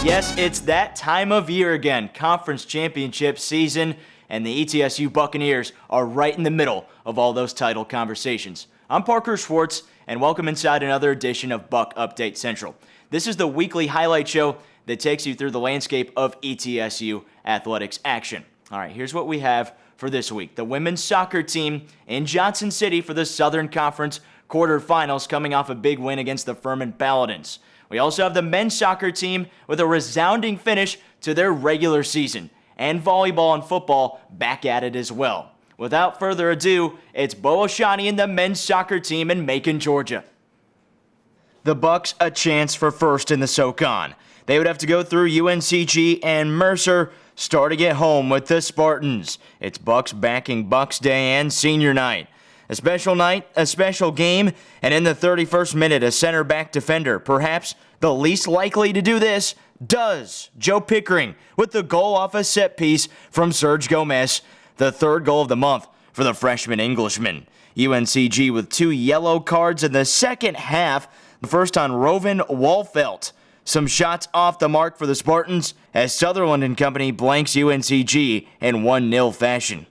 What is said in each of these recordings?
Yes, it's that time of year again, conference championship season, and the ETSU Buccaneers are right in the middle of all those title conversations. I'm Parker Schwartz, and welcome inside another edition of Buc Update Central. This is the weekly highlight show that takes you through the landscape of ETSU athletics action. All right, here's what we have for this week. The women's soccer team in Johnson City for the Southern Conference quarterfinals, coming off a big win against the Furman Paladins. We also have the men's soccer team with a resounding finish to their regular season, and volleyball and football back at it as well. Without further ado, it's Bo Oshani and the men's soccer team in Macon, Georgia. The Bucs a chance for first in the SoCon. They would have to go through UNCG and Mercer, starting at home with the Spartans. It's Bucs backing Bucs Day and Senior Night. A special night, a special game, and in the 31st minute, a center back defender, perhaps the least likely to do this, does Joe Pickering with the goal off a set piece from Serge Gomez, the third goal of the month for the freshman Englishman. UNCG with 2 yellow cards in the second half, the first on Rovan Walfelt. Some shots off the mark for the Spartans as Sutherland and company blanks UNCG in 1-0 fashion.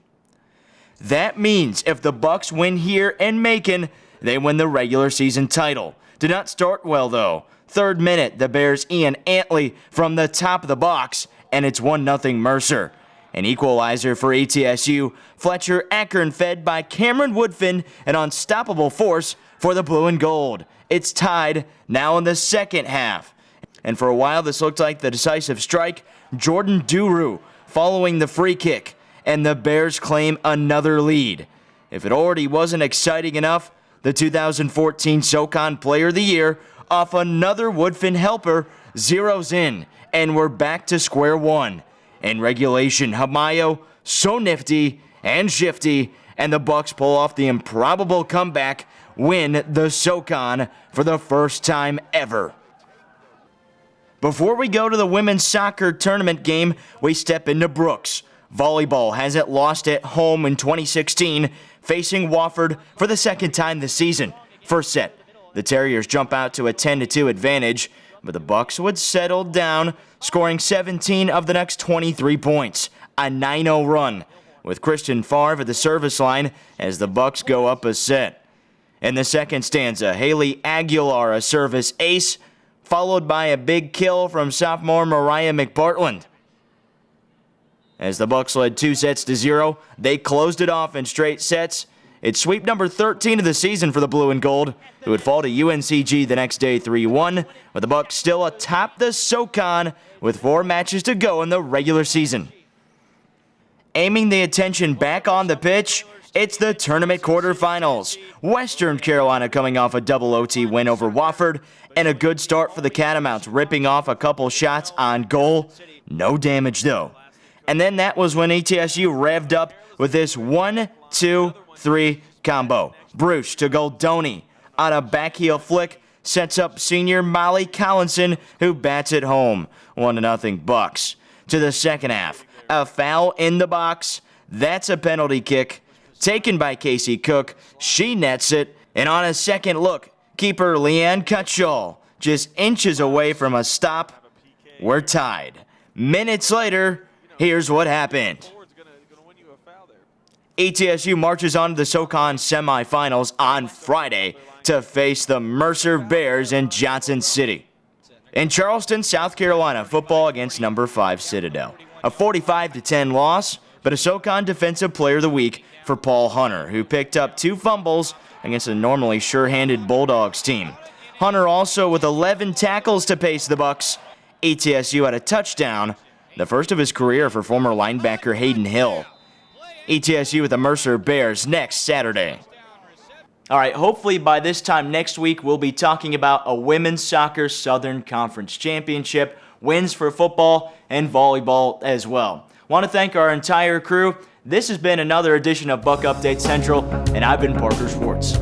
That means if the Bucs win here in Macon, they win the regular season title. Did not start well though. Third minute, the Bears Ian Antley from the top of the box, and it's 1-0 Mercer. An equalizer for ETSU, Fletcher Ackern fed by Cameron Woodfin, an unstoppable force for the blue and gold. It's tied now in the second half. And for a while this looked like the decisive strike, Jordan Duru following the free kick, and the Bears claim another lead. If it already wasn't exciting enough, the 2014 SoCon Player of the Year off another Woodfin helper zeroes in, and we're back to square one. In regulation, Hamayo, so nifty and shifty, and the Bucs pull off the improbable comeback, win the SoCon for the first time ever. Before we go to the women's soccer tournament game, we step into Brooks. Volleyball hasn't lost at home in 2016, facing Wofford for the second time this season. First set, the Terriers jump out to a 10-2 advantage, but the Bucs would settle down, scoring 17 of the next 23 points, a 9-0 run, with Christian Favre at the service line as the Bucs go up a set. In the second stanza, Haley Aguilar, a service ace, followed by a big kill from sophomore Mariah McBartland. As the Bucs led 2-0, they closed it off in straight sets. It's sweep number 13 of the season for the blue and gold, who would fall to UNCG the next day 3-1, with the Bucs still atop the SoCon with 4 matches to go in the regular season. Aiming the attention back on the pitch, it's the tournament quarterfinals. Western Carolina coming off a double OT win over Wofford, and a good start for the Catamounts, ripping off a couple shots on goal. No damage though. And then that was when ETSU revved up with this 1-2-3 combo. Bruce to Goldoni on a backheel flick sets up senior Molly Collinson, who bats it home. 1-0 Bucs. To the second half, a foul in the box. That's a penalty kick taken by Casey Cook. She nets it, and on a second look, keeper Leanne Cutshall just inches away from a stop. We're tied. Minutes later, here's what happened. ETSU marches on to the SoCon semifinals on Friday to face the Mercer Bears in Johnson City. In Charleston, South Carolina, football against number 5 Citadel. A 45-10 loss, but a SoCon Defensive Player of the Week for Paul Hunter, who picked up 2 fumbles against a normally sure-handed Bulldogs team. Hunter also with 11 tackles to pace the Bucs. ETSU had a touchdown, the first of his career for former linebacker Hayden Hill. ETSU with the Mercer Bears next Saturday. All right, hopefully by this time next week, we'll be talking about a women's soccer Southern Conference Championship, wins for football and volleyball as well. Want to thank our entire crew. This has been another edition of Buc Update Central, and I've been Parker Schwartz.